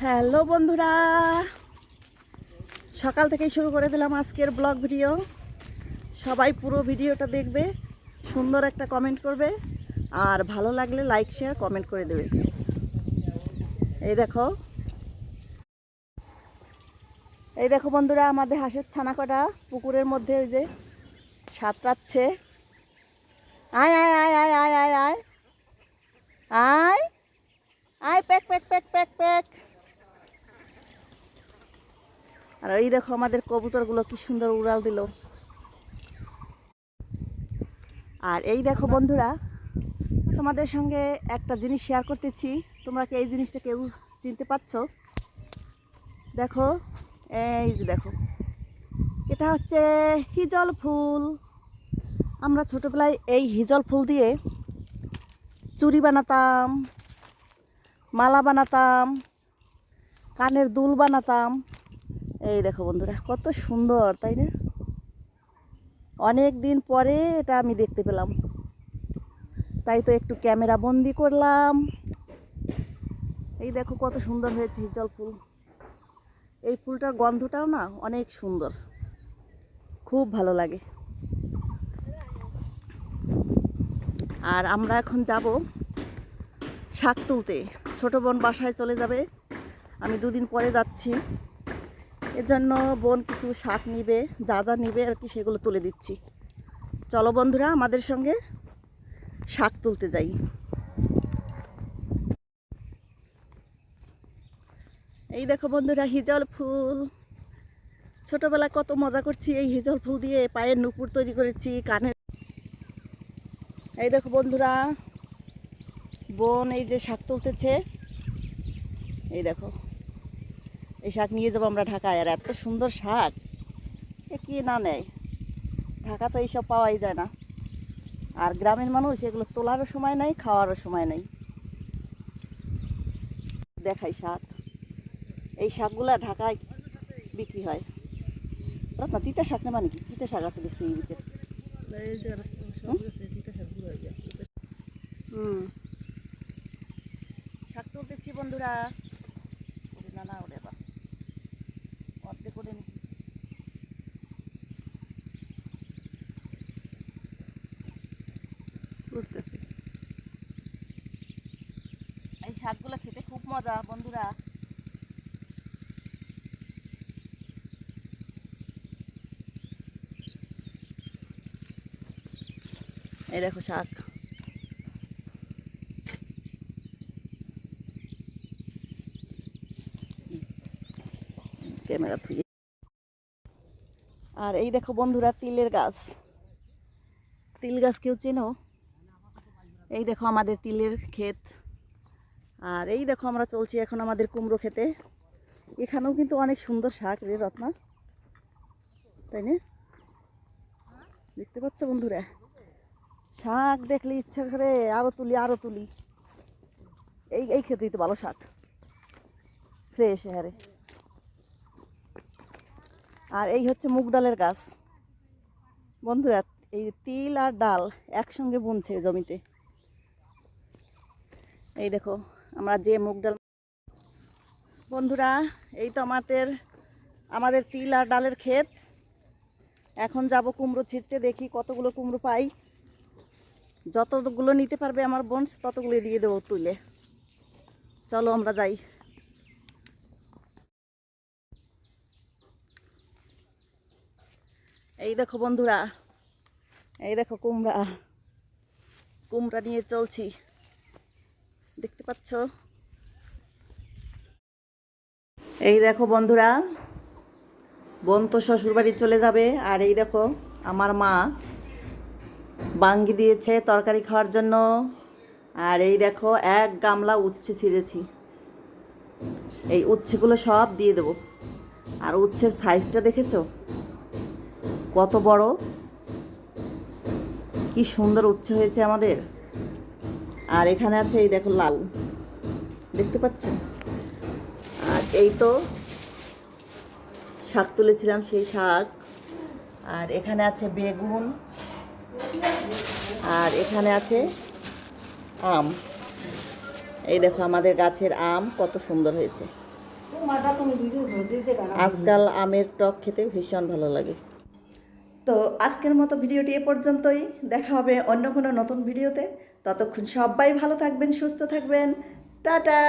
Hello বন্ধুরা, সকাল থেকেই শুরু করে দিলাম আজকের ব্লগ ভিডিও। সবাই পুরো ভিডিওটা দেখবে, সুন্দর একটা কমেন্ট করবে, আর ভালো লাগলে লাইক শেয়ার কমেন্ট করে দেবে। এই দেখো বন্ধুরা, আমাদের হাঁসের ছানা কটা পুকুরের মধ্যে ওই যে সাঁতরাচ্ছে। আয় আয় আয় আয় আয় আয় আয় আয় আয়, প্যাক প্যাক প্যাক প্যাক প্যাক। আর এই দেখো আমাদের কবুতরগুলো কি সুন্দর উড়াল দিল। আর এই দেখো বন্ধুরা, তোমাদের সঙ্গে একটা জিনিস শেয়ার করতেছি। তোমরা কি এই জিনিসটা কেউ চিনতে পারছো? দেখো, এই যে দেখো, এটা হচ্ছে হিজল ফুল। আমরা ছোটোবেলায় এই হিজল ফুল দিয়ে চুড়ি বানাতাম, মালা বানাতাম, কানের দুল বানাতাম। এই দেখো বন্ধুরা, কত সুন্দর, তাই না? অনেক দিন পরে এটা আমি দেখতে পেলাম, তাই তো একটু ক্যামেরা বন্দি করলাম। এই দেখো কত সুন্দর হয়েছে হিজল ফুল। এই ফুলটার গন্ধটাও না অনেক সুন্দর, খুব ভালো লাগে। আর আমরা এখন যাব শাক তুলতে। ছোট বোন বাসায় চলে যাবে, আমি দুদিন পরে যাচ্ছি। এর জন্য বোন কিছু শাক নিবে, যা যা নিবে আর কি সেগুলো তুলে দিচ্ছি। চলো বন্ধুরা, আমাদের সঙ্গে শাক তুলতে যাই। এই দেখো বন্ধুরা, হিজল ফুল। ছোটবেলায় কত মজা করছি এই হিজল ফুল দিয়ে, পায়ের নুপুর তৈরি করেছি, কানের। এই দেখো বন্ধুরা, বোন এই যে শাক তুলতেছে। এই দেখো, এই শাক নিয়ে যাবো আমরা ঢাকায়। আর এত সুন্দর শাক, এ কি না নেয়? ঢাকা তো এইসব পাওয়াই যায় না। আর গ্রামের মানুষ এগুলো তোলারও সময় নেই, খাওয়ারও সময় নেই। দেখাই শাক, এই শাকগুলা ঢাকায় বিক্রি হয়। রত্না, তিতা শাক নেবা নাকি? তিতা শাক আছে দেখছি এই ভিতরে। শাক তুলতেছি বন্ধুরা। না না, ওরে বা অর্ধেক করে নি। এই শাকগুলো খেতে খুব মজা বন্ধুরা। এই দেখো শাক। ক্যামেরা থুয়ে। আর এই দেখো বন্ধুরা, তিলের গাছ। তিল গাছ কেউ চেনো? এই দেখো আমাদের তিলের ক্ষেত। আর এই দেখো আমরা চলছি এখন আমাদের কুমড়ো খেতে। এখানেও কিন্তু অনেক সুন্দর শাক রে রত্না, তাই না? দেখতে পাচ্ছ বন্ধুরা, শাক দেখলে ইচ্ছা করে আরো তুলি আরো তুলি। এই খেতেই তো ভালো শাক, ফ্রেশ হারে। আর এই হচ্ছে মুগ ডালের গাছ বন্ধুরা। এই তিল আর ডাল একসঙ্গে বুনছে জমিতে। এই দেখো আমরা যে মুগ ডাল। বন্ধুরা, এই তো আমাদের তিল আর ডালের ক্ষেত। এখন যাব কুমড়ো ছিঁড়তে, দেখি কতগুলো কুমড়ো পাই। যতগুলো নিতে পারবে আমার বোন ততগুলো দিয়ে দেবো তুলে। চলো আমরা যাই। এই দেখো বন্ধুরা, এই দেখো কুমড়া নিয়ে চলছি, দেখতে পাচ্ছ? এই দেখো বন্ধুরা, বোন তো শ্বশুরবাড়ি চলে যাবে। আর এই দেখো আমার মা বাঙ্গি দিয়েছে তরকারি খাওয়ার জন্য। আর এই দেখো এক গামলা উচ্ছে ছিঁড়েছি, এই উচ্ছেগুলো সব দিয়ে দেবো। আর উচ্ছের সাইজটা দেখেছো কত বড়, কি সুন্দর উচ্ছে হয়েছে আমাদের। আর এখানে আছে এই দেখো লাউ, দেখতে পাচ্ছ? আর এই তো শাক তুলেছিলাম সেই শাক। আর এখানে আছে বেগুন, আর এখানে আছে আম। এই দেখো আমাদের গাছের আম কত সুন্দর হয়েছে। আজকাল আমের টক খেতে ভীষণ ভালো লাগে। তো আজকের মতো ভিডিওটি এ পর্যন্তই। দেখা হবে অন্য কোনো নতুন ভিডিওতে। ততক্ষণ সবাই ভালো থাকবেন, সুস্থ থাকবেন। টাটা।